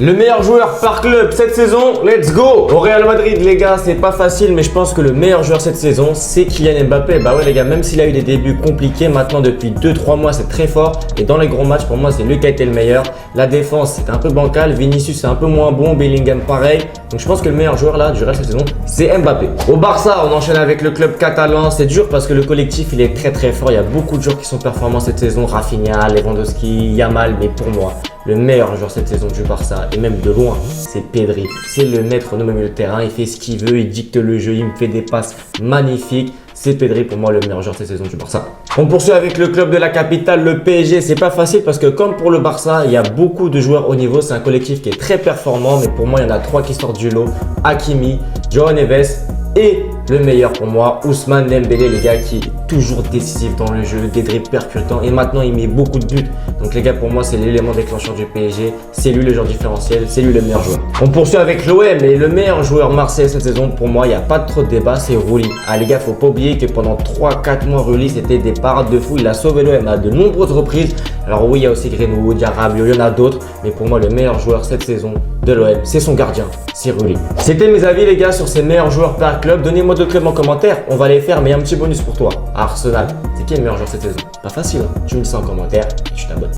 Le meilleur joueur par club cette saison, let's go! Au Real Madrid, les gars, c'est pas facile, mais je pense que le meilleur joueur cette saison, c'est Kylian Mbappé. Bah ouais, les gars, même s'il a eu des débuts compliqués, maintenant depuis 2-3 mois, c'est très fort. Et dans les gros matchs, pour moi, c'est lui qui a été le meilleur. La défense, c'était un peu bancal. Vinicius, c'est un peu moins bon. Bellingham, pareil. Donc je pense que le meilleur joueur là du reste de la saison, c'est Mbappé. Au Barça, on enchaîne avec le club catalan. C'est dur parce que le collectif, il est très fort. Il y a beaucoup de joueurs qui sont performants cette saison. Rafinha, Lewandowski, Yamal, mais pour moi, le meilleur joueur cette saison du Barça, et même de loin, c'est Pedri. C'est le maître au milieu de terrain, il fait ce qu'il veut, il dicte le jeu, il me fait des passes magnifiques. C'est Pedri pour moi le meilleur joueur cette saison du Barça. On poursuit avec le club de la capitale, le PSG. C'est pas facile parce que comme pour le Barça, il y a beaucoup de joueurs haut niveau. C'est un collectif qui est très performant, mais pour moi, il y en a 3 qui sortent du lot. Hakimi, João Neves et le meilleur pour moi, Ousmane Dembélé, les gars, qui est toujours décisif dans le jeu, des dribbles percutants et maintenant il met beaucoup de buts. Donc les gars, pour moi, c'est l'élément déclencheur du PSG. C'est lui le joueur différentiel, c'est lui le meilleur joueur. On poursuit avec l'OM et le meilleur joueur marseillais cette saison, pour moi, il n'y a pas trop de débat, c'est Rulli. Ah les gars, faut pas oublier que pendant 3-4 mois, Rulli, c'était des parades de fou. Il a sauvé l'OM à de nombreuses reprises. Alors oui, il y a aussi Greenwood, il y a Rabiot, il y en a d'autres. Mais pour moi, le meilleur joueur cette saison de l'OM, c'est son gardien, c'est Rulli. C'était mes avis les gars sur ces meilleurs joueurs par club. Donnez-moi d'autres clubs en commentaire, on va les faire, mais il y a un petit bonus pour toi. Arsenal, c'est qui le meilleur joueur cette saison? Pas facile, hein. Tu me dis ça en commentaire et tu t'abonnes.